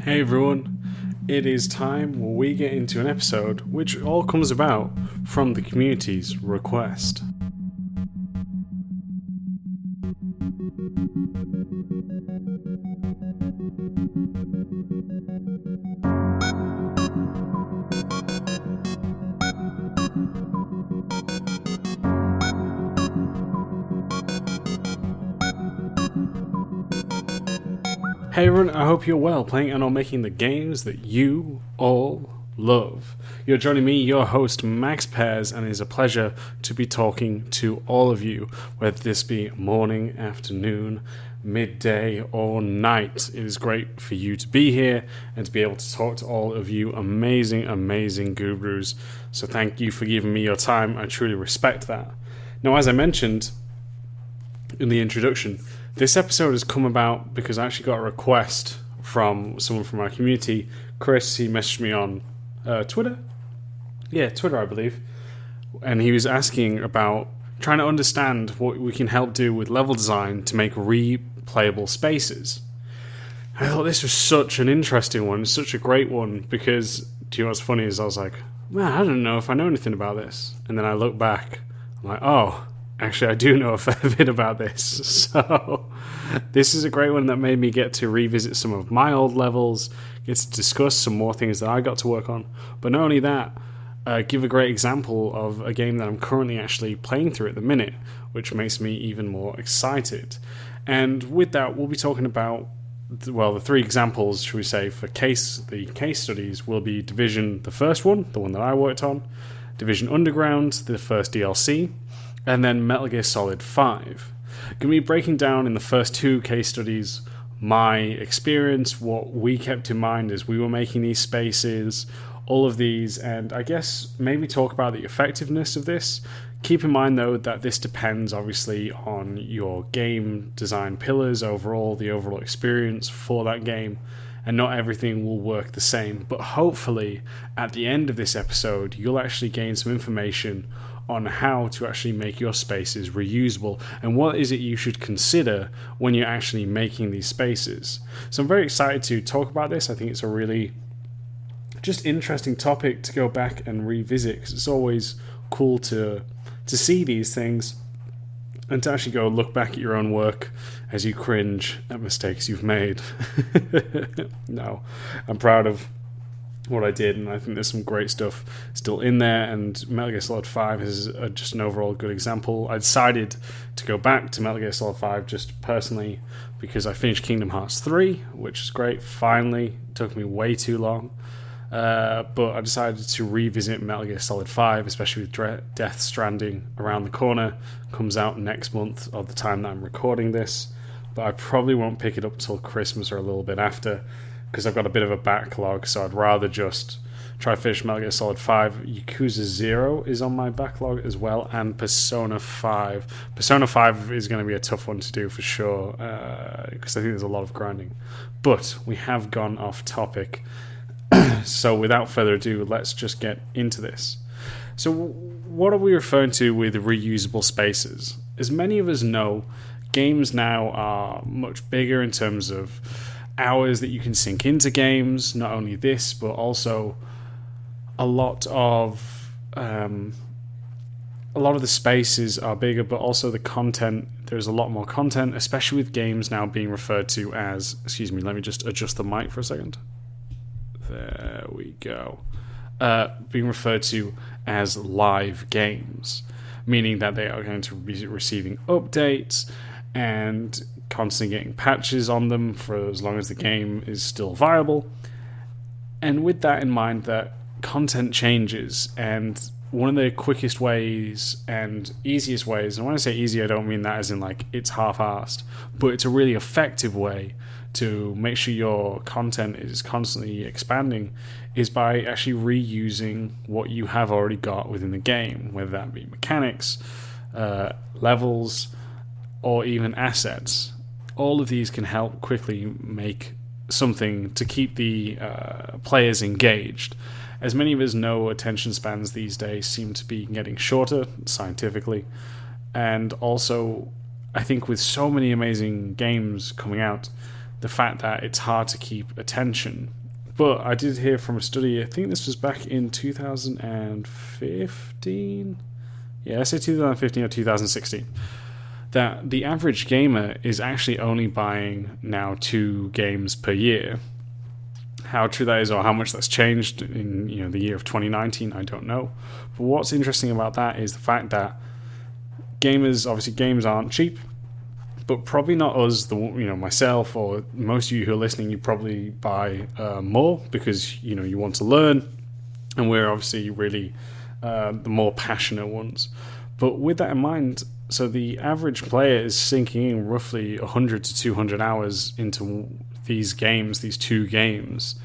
Hey everyone, it is time where we get into an episode which all comes about from the community's request. Hey everyone, I hope you're well, playing and or making the games that you all love. You're joining me, your host, Max Pears, and it is a pleasure to be talking to all of you, whether this be morning, afternoon, midday, or night. It is great for you to be here and to be able to talk to all of you amazing gurus. So thank you for giving me your time. I truly respect that. Now, as I mentioned in the introduction, this episode has come about because I actually got a request from someone from our community. Chris, he messaged me on Twitter. Yeah, Twitter, I believe. And he was asking about trying to understand what we can help do with level design to make replayable spaces. I thought this was such an interesting one, such a great one, because, do you know what's funny is I was like, man, I don't know if I know anything about this. And then I look back, I'm like, oh, actually, I do know a fair bit about this. So this is a great one that made me get to revisit some of my old levels, get to discuss some more things that I got to work on. But not only that, give a great example of a game that I'm currently actually playing through at the minute, which makes me even more excited. And with that, we'll be talking about, well, the three examples, should we say, for the case studies will be Division, the first one, the one that I worked on, Division Underground, the first DLC, and then Metal Gear Solid 5. Going to be breaking down in the first two case studies my experience, what we kept in mind as we were making these spaces, all of these, and I guess maybe talk about the effectiveness of this. Keep in mind, though, that this depends obviously on your game design pillars overall, the overall experience for that game, and not everything will work the same. But hopefully, at the end of this episode, you'll actually gain some information on how to actually make your spaces reusable and what is it you should consider when you're actually making these spaces. So I'm very excited to talk about this. I think it's a really just interesting topic to go back and revisit, because it's always cool to see these things and to actually go look back at your own work as you cringe at mistakes you've made. No, I'm proud of what I did, and I think there's some great stuff still in there, and Metal Gear Solid 5 is just an overall good example. I decided to go back to Metal Gear Solid 5 just personally because I finished Kingdom Hearts 3, which is great, finally. It took me way too long, but I decided to revisit Metal Gear Solid 5, especially with Death Stranding around the corner. Comes out next month of the time that I'm recording this, but I probably won't pick it up till Christmas or a little bit after, because I've got a bit of a backlog, so I'd rather just try to finish Metal Gear Solid 5. Yakuza 0 is on my backlog as well, and Persona 5. Persona 5 is going to be a tough one to do for sure, because I think there's a lot of grinding. But we have gone off topic, so without further ado, let's just get into this. So what are we referring to with reusable spaces? As many of us know, games now are much bigger in terms of hours that you can sink into games. Not only this, but also a lot of the spaces are bigger, but also the content. There's a lot more content, especially with games now being referred to as, excuse me, let me just adjust the mic for a second. There we go. Being referred to as live games, meaning that they are going to be receiving updates and constantly getting patches on them for as long as the game is still viable. And with that in mind, that content changes, and one of the quickest ways and easiest ways, and when I say easy, I don't mean that as in like it's half-assed, but it's a really effective way to make sure your content is constantly expanding, is by actually reusing what you have already got within the game, whether that be mechanics, levels, or even assets. All of these can help quickly make something to keep the players engaged. As many of us know, attention spans these days seem to be getting shorter, scientifically. And also, I think with so many amazing games coming out, the fact that it's hard to keep attention. But I did hear from a study, I think this was back in 2015, yeah, I say 2015 or 2016, that the average gamer is actually only buying now 2 games per year. How true that is, or how much that's changed in the year of 2019, I don't know. But what's interesting about that is the fact that games aren't cheap, but probably not us, myself or most of you who are listening. You probably buy more because you want to learn, and we're obviously really the more passionate ones. But with that in mind, so the average player is sinking in roughly 100 to 200 hours into these games, these 2 games,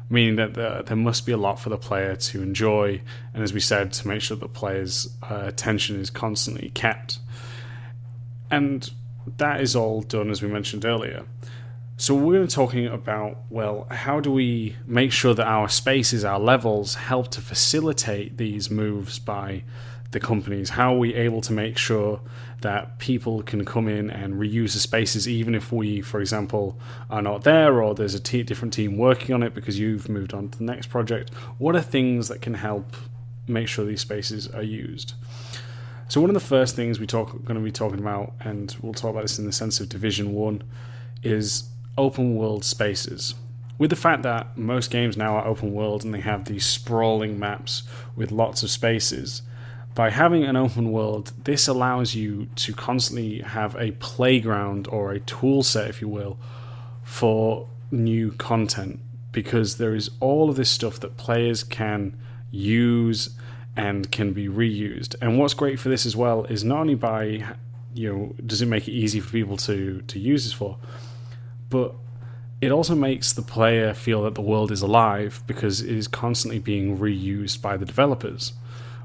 meaning that there must be a lot for the player to enjoy, and as we said, to make sure the player's attention is constantly kept. And that is all done, as we mentioned earlier. So we're going to be talking about, how do we make sure that our spaces, our levels, help to facilitate these moves by the companies? How are we able to make sure that people can come in and reuse the spaces, even if we, for example, are not there, or there's a different team working on it because you've moved on to the next project? What are things that can help make sure these spaces are used? So one of the first things we're going to be talking about, and we'll talk about this in the sense of Division 1, is open world spaces. With the fact that most games now are open world and they have these sprawling maps with lots of spaces, by having an open world, this allows you to constantly have a playground or a tool set, if you will, for new content, because there is all of this stuff that players can use and can be reused. And what's great for this as well is not only by, does it make it easy for people to use this for, but it also makes the player feel that the world is alive because it is constantly being reused by the developers,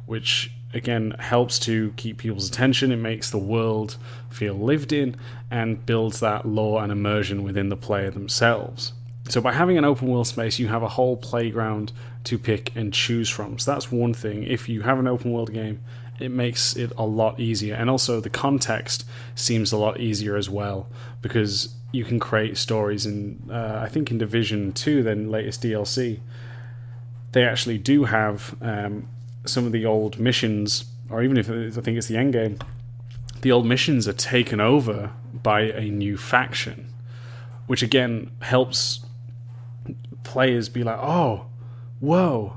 which again helps to keep people's attention. It makes the world feel lived in and builds that lore and immersion within the player themselves. So by having an open world space, you have a whole playground to pick and choose from. So that's one thing. If you have an open world game, it makes it a lot easier. And also the context seems a lot easier as well, because you can create stories. And I think in Division 2, then latest DLC, they actually do have some of the old missions, or even if I think it's the end game, the old missions are taken over by a new faction, which again helps players be like, oh, whoa,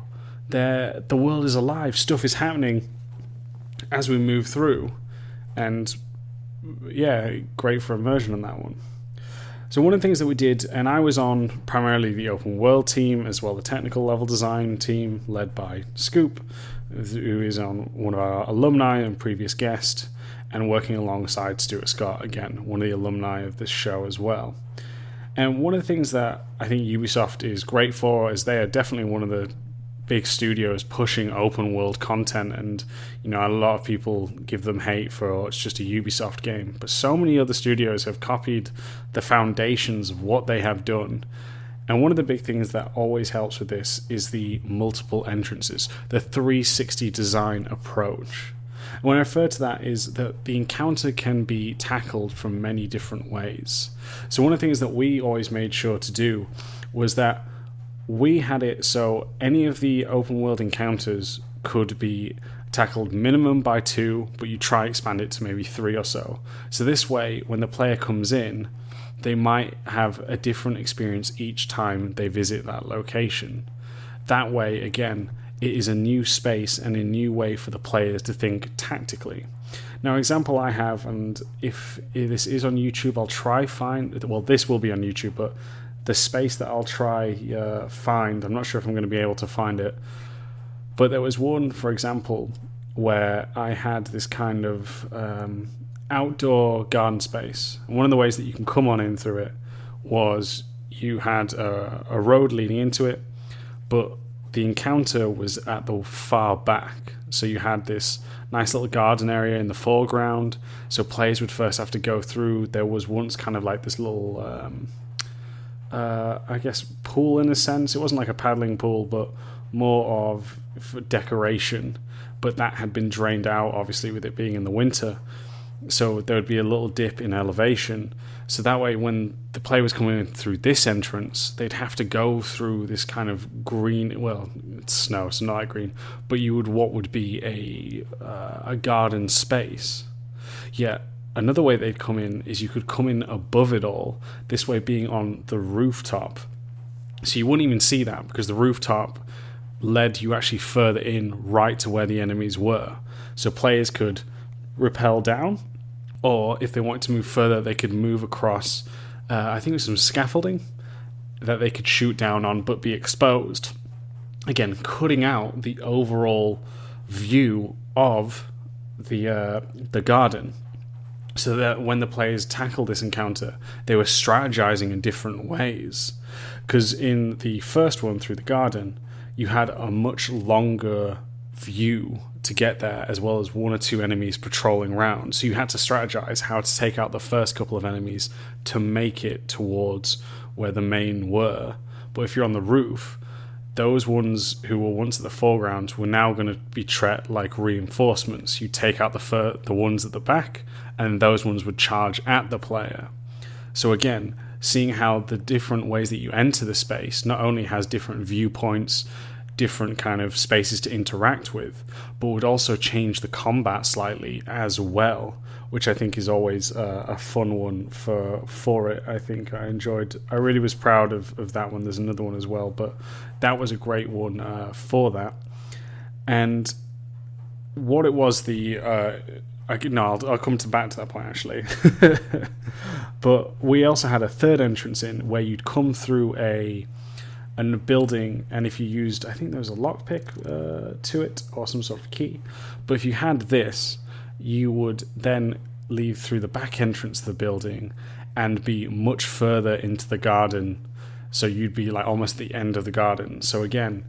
the world is alive, stuff is happening as we move through. And yeah, great for immersion on that one. So one of the things that we did, and I was on primarily the open world team as well, the technical level design team led by Scoop, who is on one of our alumni and previous guest, and working alongside Stuart Scott, again, one of the alumni of this show as well. And one of the things that I think Ubisoft is great for is they are definitely one of the big studios pushing open world content, and a lot of people give them hate for it's just a Ubisoft game, but so many other studios have copied the foundations of what they have done. And one of the big things that always helps with this is the multiple entrances, the 360 design approach. And when I refer to that is that the encounter can be tackled from many different ways. So one of the things that we always made sure to do was that we had it so any of the open world encounters could be tackled minimum by 2, but you try expand it to maybe 3 or so. So this way, when the player comes in, they might have a different experience each time they visit that location. That way, again, it is a new space and a new way for the players to think tactically. Now, an example I have, and if this is on YouTube, I'll try find, this will be on YouTube, but the space that I'll try find, I'm not sure if I'm going to be able to find it, but there was one, for example, where I had this kind of outdoor garden space. And one of the ways that you can come on in through it was you had a road leading into it, but the encounter was at the far back. So you had this nice little garden area in the foreground, so players would first have to go through. There was once kind of like this little I guess pool in a sense. It wasn't like a paddling pool, but more of for decoration, but that had been drained out, obviously, with it being in the winter. So there would be a little dip in elevation. So that way, when the player was coming in through this entrance, they'd have to go through this kind of green. Well, it's snow, so not like green, but what would be a garden space. Yeah. Another way they'd come in is you could come in above it all. This way, being on the rooftop, so you wouldn't even see that because the rooftop led you actually further in, right to where the enemies were. So players could rappel down, or if they wanted to move further, they could move across, I think it was some scaffolding that they could shoot down on but be exposed. Again, cutting out the overall view of the garden, so that when the players tackled this encounter, they were strategizing in different ways. Because in the first one through the garden, you had a much longer view to get there, as well as one or two enemies patrolling around. So you had to strategize how to take out the first couple of enemies to make it towards where the main were. But if you're on the roof, those ones who were once at the foreground were now going to be treated like reinforcements. You take out the ones at the back, and those ones would charge at the player. So again, seeing how the different ways that you enter the space not only has different viewpoints, different kind of spaces to interact with, but would also change the combat slightly as well, which I think is always a fun one for it. I think I really was proud of that one. There's another one as well, but that was a great one for that. And what it was, I'll come back to that point actually. But we also had a third entrance in where you'd come through a building, and if you used, I think there was a lockpick to it or some sort of key, but if you had this, you would then leave through the back entrance of the building and be much further into the garden. So you'd be like almost at the end of the garden. So again,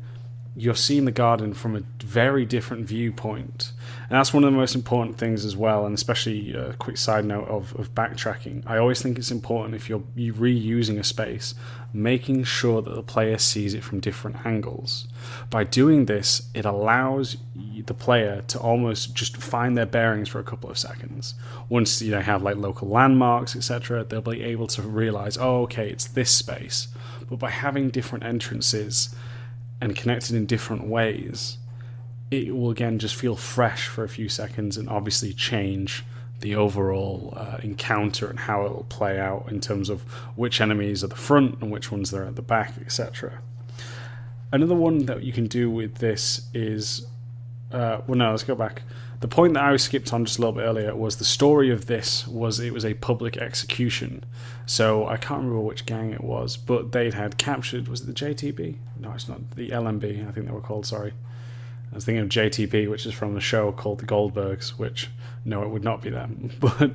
you're seeing the garden from a very different viewpoint. And that's one of the most important things as well, and especially a quick side note of backtracking. I always think it's important, if you're reusing a space, making sure that the player sees it from different angles. By doing this, it allows the player to almost just find their bearings for a couple of seconds. Once they have like local landmarks, etc., they'll be able to realize, oh, okay, it's this space. But by having different entrances and connected in different ways, it will again just feel fresh for a few seconds and obviously change the overall encounter and how it will play out in terms of which enemies are the front and which ones are at the back, etc. Another one that you can do with this is, let's go back. The point that I skipped on just a little bit earlier was the story of this was it was a public execution. So I can't remember which gang it was, but they had captured, was it the JTB? No, it's not, the LMB, I think they were called, sorry. I was thinking of JTB, which is from the show called The Goldbergs, which, no, it would not be them. But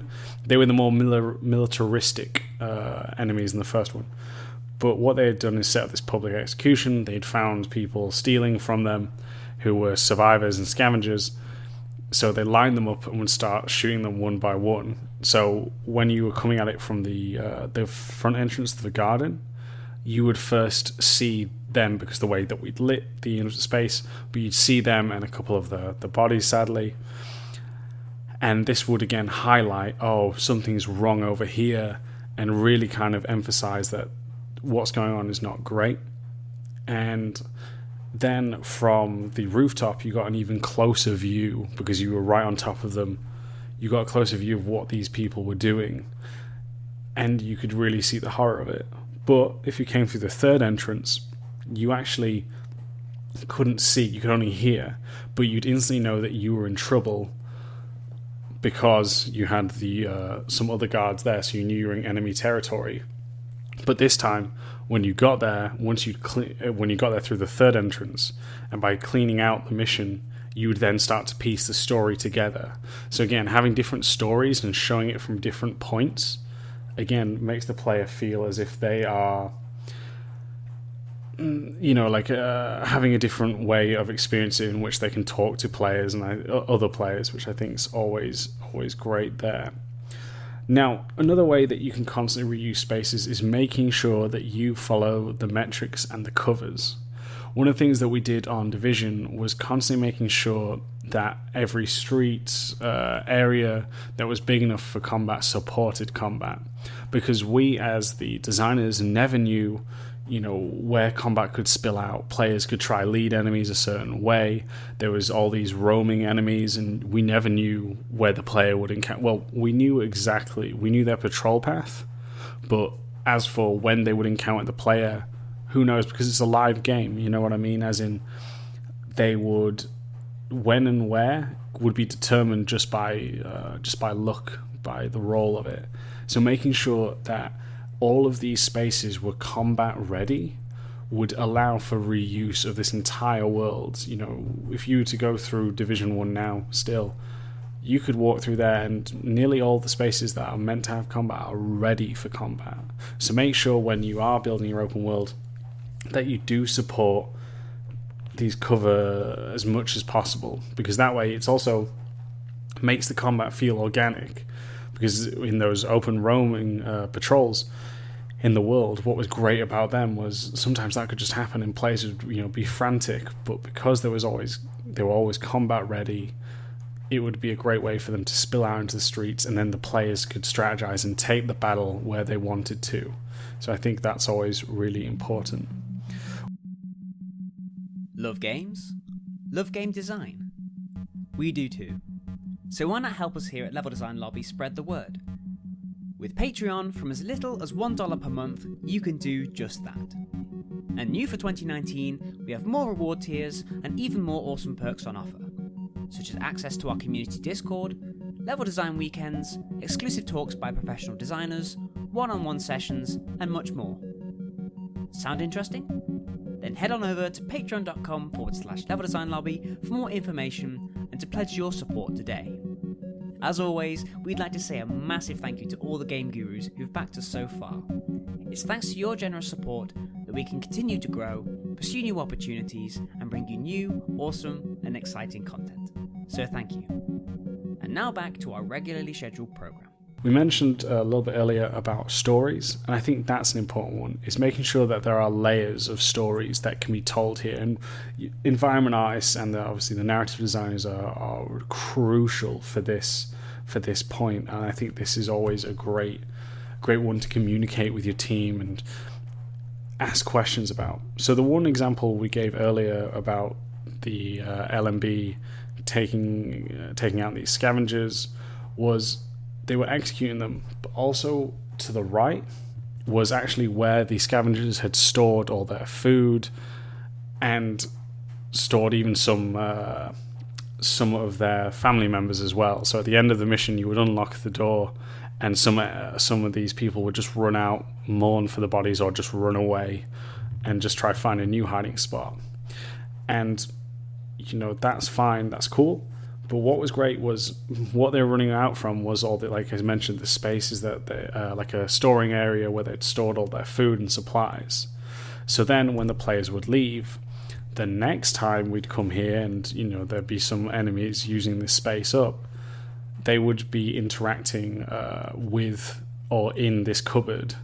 they were the more militaristic enemies in the first one. But what they had done is set up this public execution. They'd found people stealing from them who were survivors and scavengers. So they lined them up and would start shooting them one by one. So when you were coming at it from the front entrance to the garden, you would first see them because the way that we'd lit the space, but you'd see them and a couple of the bodies, sadly. And this would again highlight, oh, something's wrong over here, and really kind of emphasize that what's going on is not great. And then from the rooftop, you got an even closer view because you were right on top of them. You got a closer view of what these people were doing, and you could really see the horror of it. But if you came through the third entrance, you actually couldn't see, you could only hear, but you'd instantly know that you were in trouble because you had the some other guards there, so you knew you were in enemy territory. But this time, when you got there, when you got there through the third entrance, and by cleaning out the mission, you would then start to piece the story together. So again, having different stories and showing it from different points, again, makes the player feel as if they are, having a different way of experiencing in which they can talk to players and other players, which I think is always great there. Now, another way that you can constantly reuse spaces is making sure that you follow the metrics and the covers. One of the things that we did on Division was constantly making sure that every street area that was big enough for combat supported combat, because we as the designers never knew where combat could spill out. Players could try lead enemies a certain way. There was all these roaming enemies, and we never knew where the player would encounter. Well, we knew their patrol path, but as for when they would encounter the player, who knows, because it's a live game, you know what I mean? As in, they would, when and where would be determined just by luck, by the roll of it. So making sure that all of these spaces were combat ready would allow for reuse of this entire world. If you were to go through Division 1 now still, you could walk through there and nearly all the spaces that are meant to have combat are ready for combat. So make sure when you are building your open world that you do support these cover as much as possible, because that way it's also makes the combat feel organic. Because in those open roaming patrols in the world, what was great about them was sometimes that could just happen and players would be frantic, but because they were always combat ready, it would be a great way for them to spill out into the streets, and then the players could strategize and take the battle where they wanted to. So I think that's always really important. Love games? Love game design? We do too. So why not help us here at Level Design Lobby spread the word? With Patreon, from as little as $1 per month, you can do just that. And new for 2019, we have more reward tiers and even more awesome perks on offer, such as access to our community Discord, level design weekends, exclusive talks by professional designers, one-on-one sessions, and much more. Sound interesting? Then head on over to patreon.com/level design lobby for more information and to pledge your support today. As always, we'd like to say a massive thank you to all the game gurus who've backed us so far. It's thanks to your generous support that we can continue to grow, pursue new opportunities, and bring you new, awesome, and exciting content. So thank you. And now back to our regularly scheduled program. We mentioned a little bit earlier about stories, and I think that's an important one. It's making sure that there are layers of stories that can be told here. And environment artists and obviously the narrative designers are crucial for this point. And I think this is always a great one to communicate with your team and ask questions about. So the one example we gave earlier about the LMB taking out these scavengers was they were executing them, but also to the right was actually where the scavengers had stored all their food and stored even some of their family members as well. So at the end of the mission, you would unlock the door, and some of these people would just run out, mourn for the bodies, or just run away and just try to find a new hiding spot. And that's fine, that's cool. But what was great was what they were running out from was all the, like I mentioned, the spaces that they like a storing area where they'd stored all their food and supplies. So then when the players would leave, the next time we'd come here and there'd be some enemies using this space up, they would be interacting with or in this cupboard.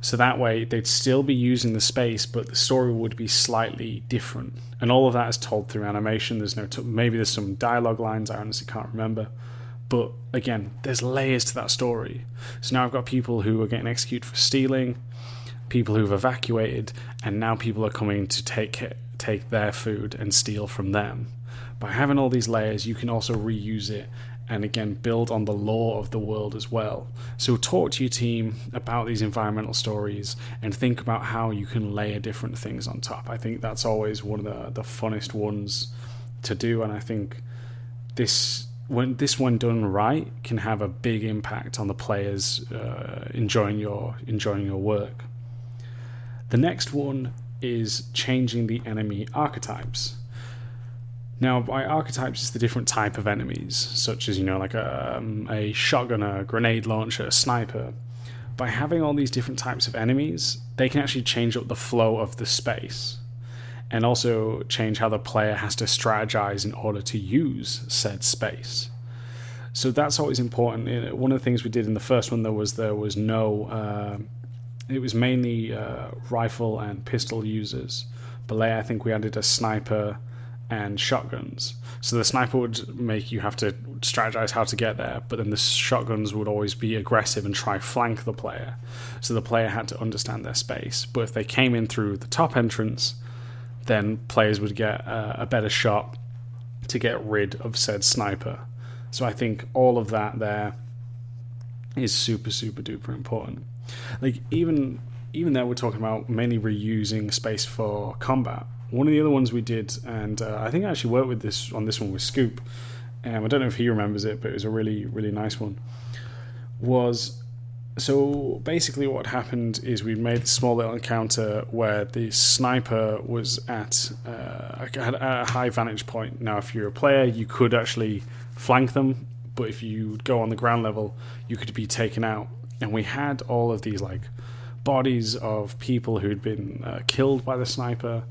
So that way they'd still be using the space, but the story would be slightly different. And all of that is told through animation. There's maybe there's some dialogue lines, I honestly can't remember. But again, there's layers to that story. So now I've got people who are getting executed for stealing, people who've evacuated, and now people are coming to take their food and steal from them. By having all these layers, you can also reuse it and again build on the lore of the world as well. So talk to your team about these environmental stories and think about how you can layer different things on top. I think that's always one of the funnest ones to do, and I think when done right can have a big impact on the players enjoying your work. The next one is changing the enemy archetypes. Now, by archetypes, it's the different type of enemies, such as, like a shotgun, a grenade launcher, a sniper. By having all these different types of enemies, they can actually change up the flow of the space and also change how the player has to strategize in order to use said space. So that's always important. One of the things we did in the first one, there was no... it was mainly rifle and pistol users. But later, I think we added a sniper and shotguns. So the sniper would make you have to strategize how to get there, but then the shotguns would always be aggressive and try flank the player. So the player had to understand their space. But if they came in through the top entrance, then players would get a better shot to get rid of said sniper. So I think all of that there is super, super duper important. Like even though we're talking about mainly reusing space for combat, one of the other ones we did, and I think I actually worked with this one with Scoop, I don't know if he remembers it, but it was a really, really nice one, was, so basically what happened is we made a small little encounter where the sniper was at a high vantage point. Now, if you're a player, you could actually flank them, but if you go on the ground level, you could be taken out. And we had all of these like bodies of people who'd been killed by the sniper.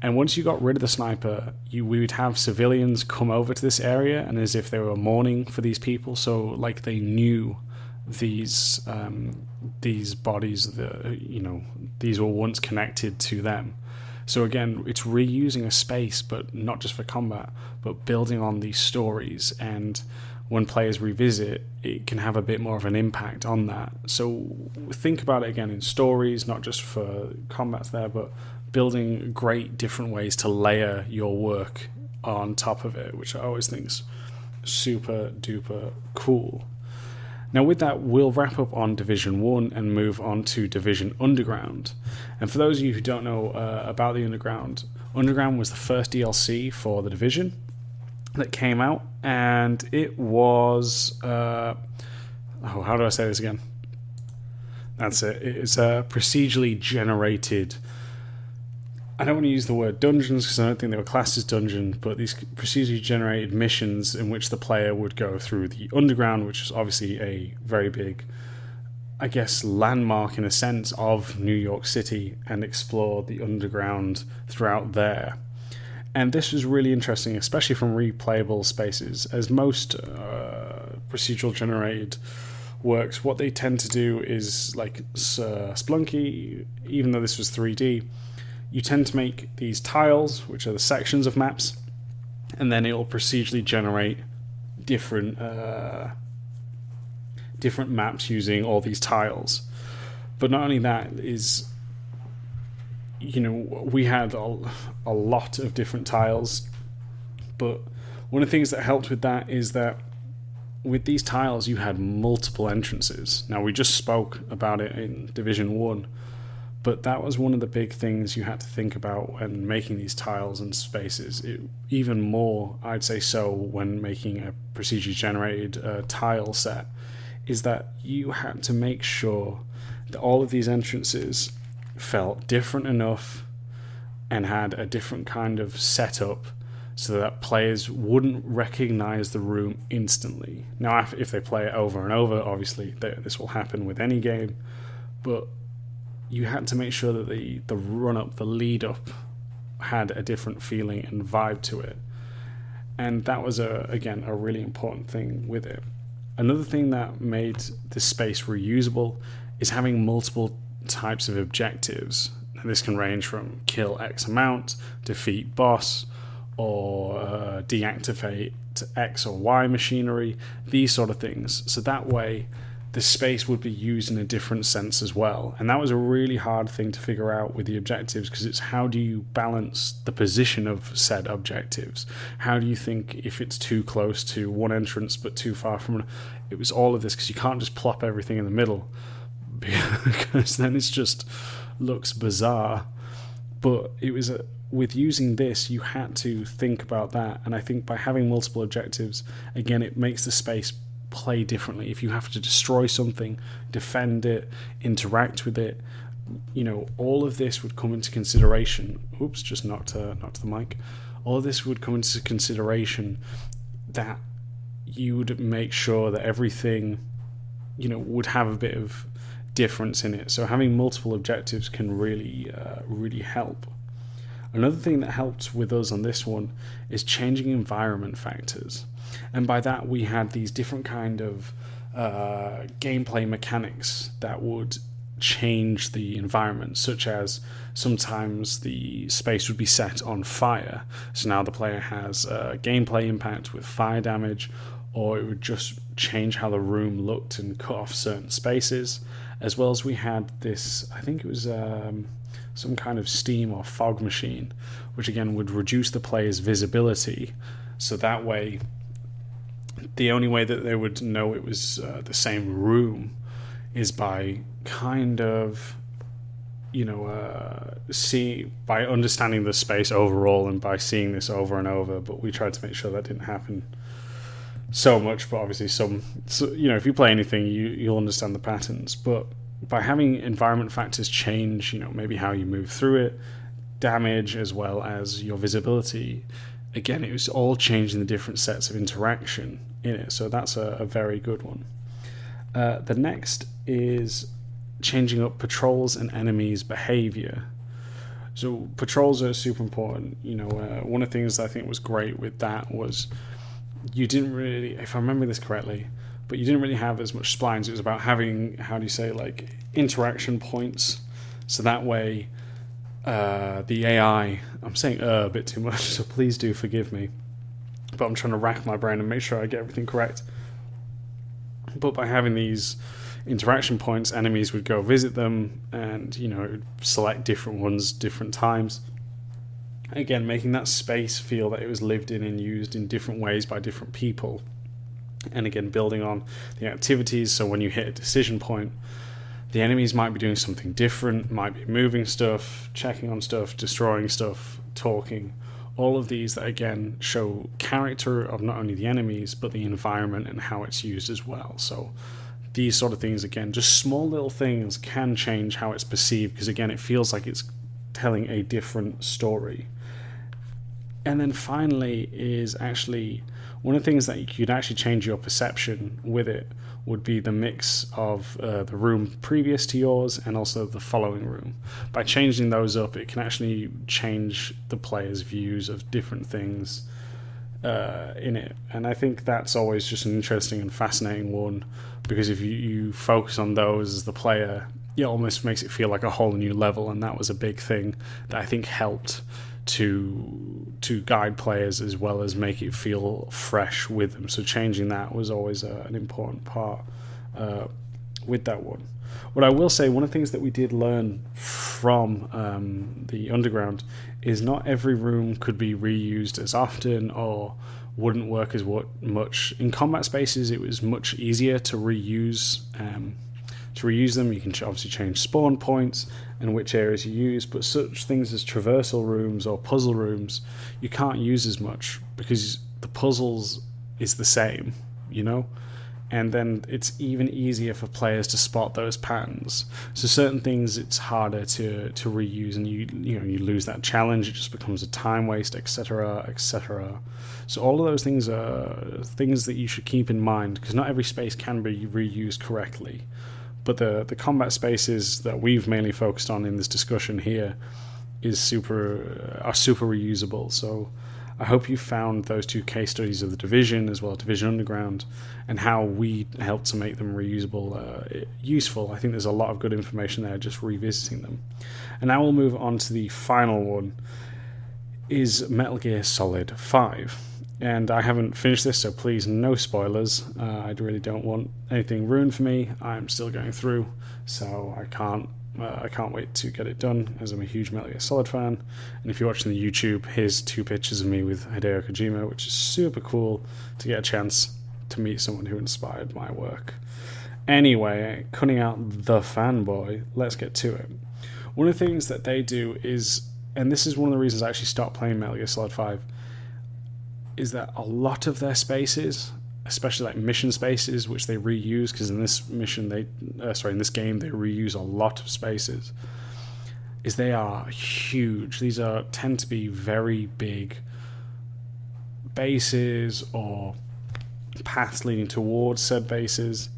And once you got rid of the sniper, we would have civilians come over to this area, and as if they were mourning for these people. So like they knew these bodies, these were once connected to them. So again, it's reusing a space, but not just for combat, but building on these stories. And when players revisit, it can have a bit more of an impact on that. So think about it again in stories, not just for combats there, but building great different ways to layer your work on top of it, which I always think is super duper cool. Now with that, we'll wrap up on Division 1 and move on to Division Underground. And for those of you who don't know about the Underground was the first DLC for the Division that came out, and it was how do I say this again? That's it. It's a procedurally generated, I don't want to use the word dungeons because I don't think they were classed as dungeons, but these procedurally generated missions in which the player would go through the underground, which is obviously a very big, I guess, landmark in a sense of New York City, and explore the underground throughout there. And this was really interesting, especially from replayable spaces, as most procedural generated works, what they tend to do is, like Splunky, even though this was 3D, you tend to make these tiles, which are the sections of maps, and then it will procedurally generate different maps using all these tiles. But not only that, is, we had a lot of different tiles, but one of the things that helped with that is that with these tiles you had multiple entrances. Now, we just spoke about it in Division 1, but that was one of the big things you had to think about when making these tiles and spaces. Even more, I'd say so, when making a procedurally generated tile set, is that you had to make sure that all of these entrances felt different enough and had a different kind of setup so that players wouldn't recognize the room instantly. Now, if they play it over and over, obviously this will happen with any game, but you had to make sure that the run-up, the lead-up, had a different feeling and vibe to it. And that was, again, a really important thing with it. Another thing that made this space reusable is having multiple types of objectives. And this can range from kill X amount, defeat boss, or deactivate X or Y machinery, these sort of things. So that way, the space would be used in a different sense as well. And that was a really hard thing to figure out with the objectives, because it's how do you balance the position of said objectives? How do you think if it's too close to one entrance but too far from it was all of this, because you can't just plop everything in the middle, because then it just looks bizarre. But it was with using this, you had to think about that. And I think by having multiple objectives, again, it makes the space play differently. If you have to destroy something, defend it, interact with it, all of this would come into consideration. Oops, just knocked to the mic. All of this would come into consideration, that you would make sure that everything, would have a bit of difference in it. So having multiple objectives can really help. Another thing that helped with us on this one is changing environment factors. And by that, we had these different kind of gameplay mechanics that would change the environment, such as sometimes the space would be set on fire, so now the player has a gameplay impact with fire damage, or it would just change how the room looked and cut off certain spaces. As well as we had this, I think it was some kind of steam or fog machine, which again would reduce the player's visibility, so that way the only way that they would know it was the same room is by kind of, by understanding the space overall and by seeing this over and over. But we tried to make sure that didn't happen so much. But obviously, if you play anything, you'll understand the patterns. But by having environment factors change, maybe how you move through it, damage as well as your visibility, again, it was all changing the different sets of interaction in it. So that's a very good one. The next is changing up patrols and enemies' behavior. So patrols are super important. One of the things I think was great with that was you didn't really, if I remember this correctly, but you didn't really have as much splines. It was about having, interaction points. So that way, the AI, I'm saying a bit too much, so please do forgive me. But I'm trying to rack my brain and make sure I get everything correct. But by having these interaction points, enemies would go visit them and, select different ones, different times. Again, making that space feel that it was lived in and used in different ways by different people. And again, building on the activities, so when you hit a decision point, the enemies might be doing something different, might be moving stuff, checking on stuff, destroying stuff, talking. All of these that, again, show character of not only the enemies, but the environment and how it's used as well. So these sort of things, again, just small little things can change how it's perceived, because, again, it feels like it's telling a different story. And then finally is actually one of the things that you could actually change your perception with it would be the mix of the room previous to yours and also the following room. By changing those up, it can actually change the player's views of different things in it. And I think that's always just an interesting and fascinating one, because if you focus on those as the player, it almost makes it feel like a whole new level, and that was a big thing that I think helped to guide players as well as make it feel fresh with them. So changing that was always an important part with that one. What I will say, one of the things that we did learn from the Underground is not every room could be reused as often or wouldn't work as much. In combat spaces, it was much easier to reuse them. You can obviously change spawn points and which areas you use, but such things as traversal rooms or puzzle rooms you can't use as much because the puzzles is the same, and then it's even easier for players to spot those patterns. So certain things it's harder to reuse, and you lose that challenge. It just becomes a time waste, etc., etc. So all of those things are things that you should keep in mind, because not every space can be reused correctly. But the combat spaces that we've mainly focused on in this discussion here are super reusable. So I hope you found those two case studies of the Division as well as Division Underground and how we helped to make them reusable useful. I think there's a lot of good information there just revisiting them. And now we'll move on to the final one, is Metal Gear Solid 5. And I haven't finished this, so please, no spoilers. I really don't want anything ruined for me. I'm still going through, so I can't wait to get it done, as I'm a huge Metal Gear Solid fan. And if you're watching the YouTube, here's 2 pictures of me with Hideo Kojima, which is super cool to get a chance to meet someone who inspired my work. Anyway, cutting out the fanboy, let's get to it. One of the things that they do is, and this is one of the reasons I actually stopped playing Metal Gear Solid 5, is that a lot of their spaces, especially like mission spaces, which they reuse, because in this mission in this game they reuse a lot of spaces, is they are huge. These tend to be very big bases or paths leading towards said bases,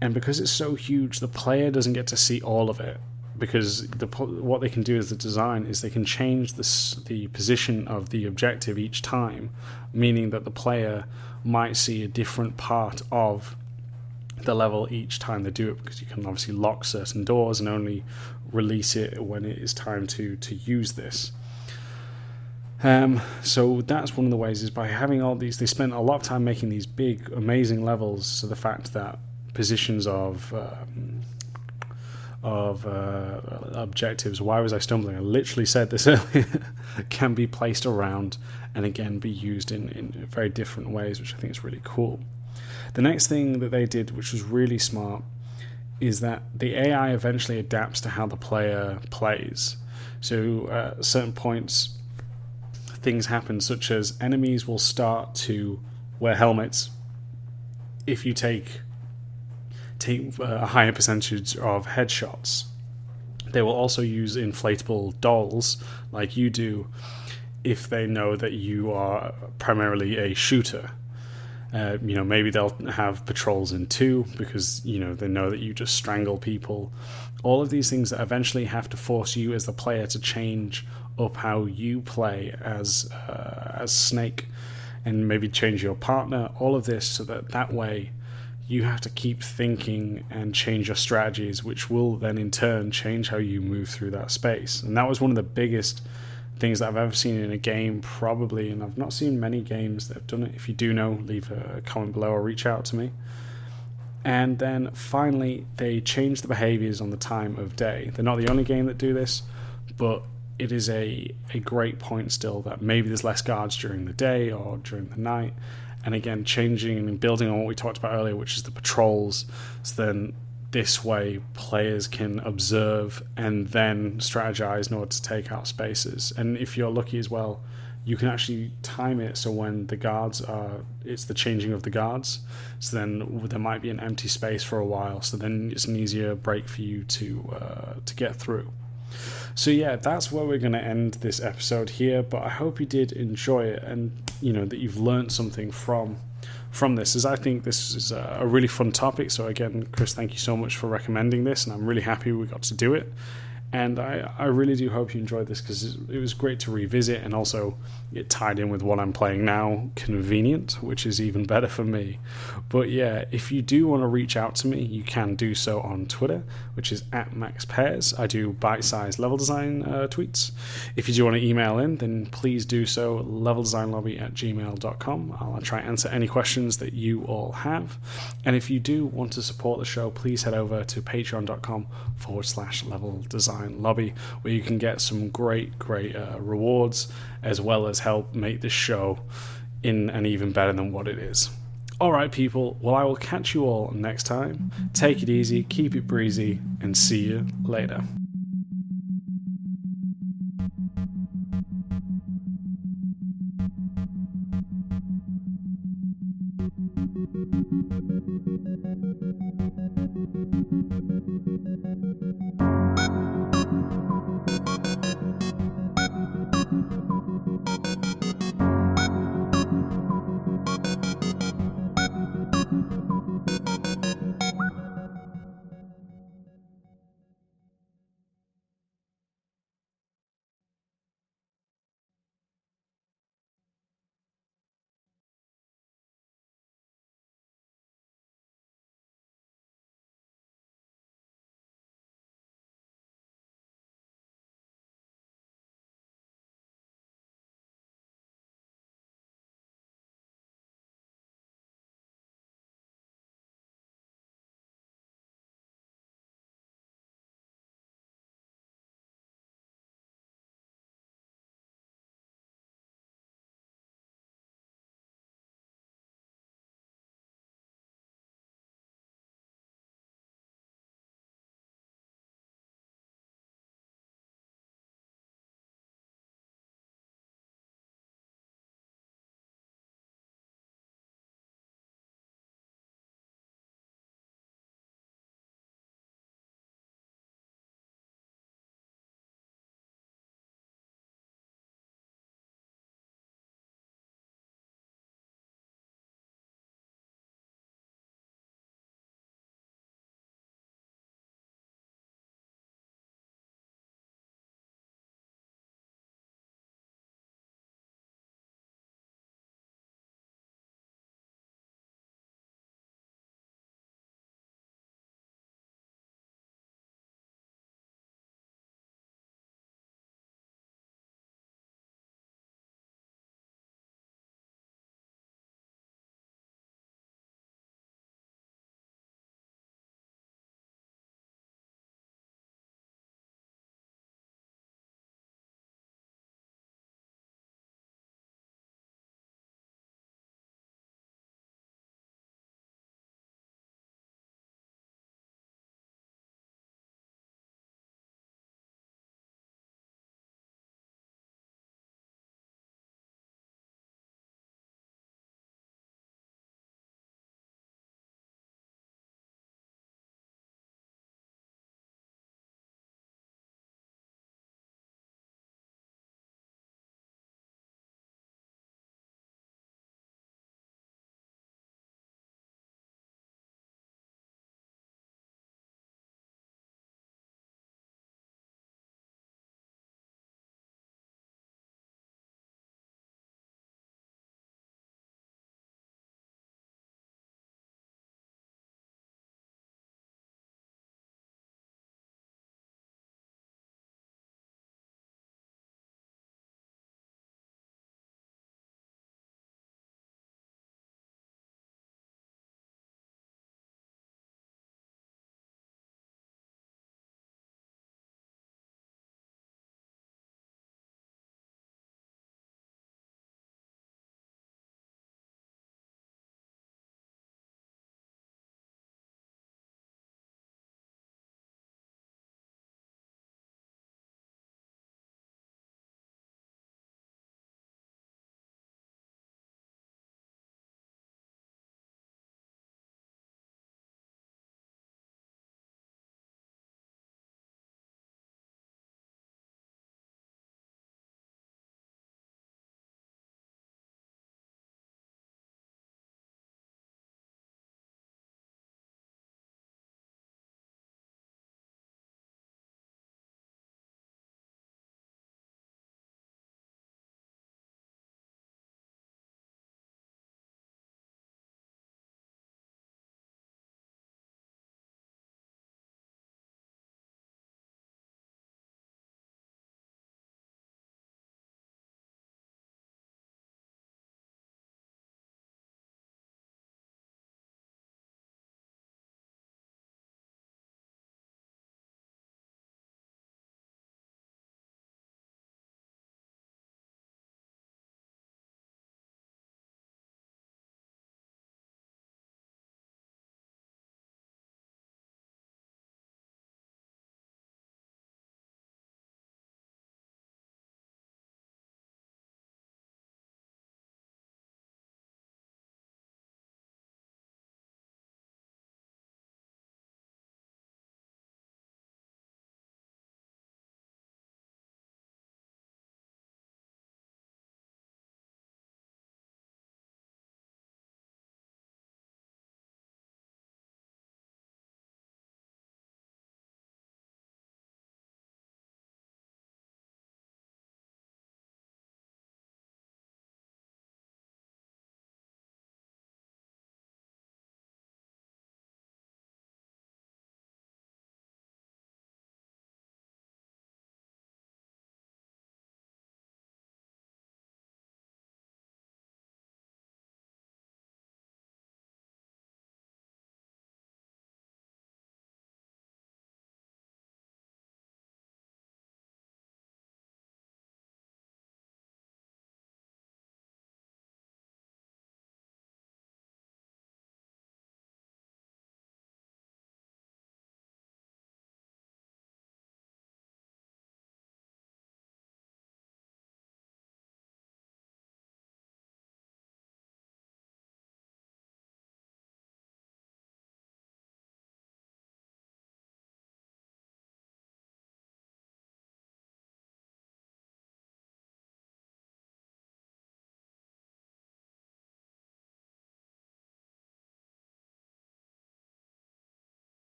and because it's so huge, the player doesn't get to see all of it. Because what they can do as the design is they can change the position of the objective each time, meaning that the player might see a different part of the level each time they do it, because you can obviously lock certain doors and only release it when it is time to use this. So that's one of the ways, is by having all these. They spent a lot of time making these big, amazing levels. So the fact that positions of objectives. Why was I stumbling? I literally said this earlier. Can be placed around and again be used in very different ways, which I think is really cool. The next thing that they did, which was really smart, is that the AI eventually adapts to how the player plays. So at certain points, things happen, such as enemies will start to wear helmets if you take a higher percentage of headshots. They will also use inflatable dolls like you do if they know that you are primarily a shooter. Maybe they'll have patrols in 2 because they know that you just strangle people. All of these things that eventually have to force you as the player to change up how you play as Snake, and maybe change your partner. All of this so that way you have to keep thinking and change your strategies, which will then in turn change how you move through that space. And that was one of the biggest things that I've ever seen in a game, probably, and I've not seen many games that have done it. If you do know, leave a comment below or reach out to me. And then finally, they change the behaviors on the time of day. They're not the only game that do this, but it is a great point still that maybe there's less guards during the day or during the night. And again, changing and building on what we talked about earlier, which is the patrols. So then this way players can observe and then strategize in order to take out spaces. And if you're lucky as well, you can actually time it so when the guards it's the changing of the guards. So then there might be an empty space for a while. So then it's an easier break for you to get through. So yeah, that's where we're going to end this episode here, but I hope you did enjoy it, and that you've learned something from this, as I think this is a really fun topic. So again, Chris, thank you so much for recommending this, and I'm really happy we got to do it. And I really do hope you enjoyed this, because it was great to revisit, and also it tied in with what I'm playing now, convenient, which is even better for me. But yeah, if you do want to reach out to me, you can do so on Twitter, which is @MaxPairs. I do bite-sized level design tweets. If you do want to email in, then please do so, leveldesignlobby@gmail.com. I'll try and answer any questions that you all have. And if you do want to support the show, please head over to patreon.com/leveldesignlobby, where you can get some great rewards, as well as help make this show in and even better than what it is. Alright people, well, I will catch you all next time. Take it easy, keep it breezy, and see you later.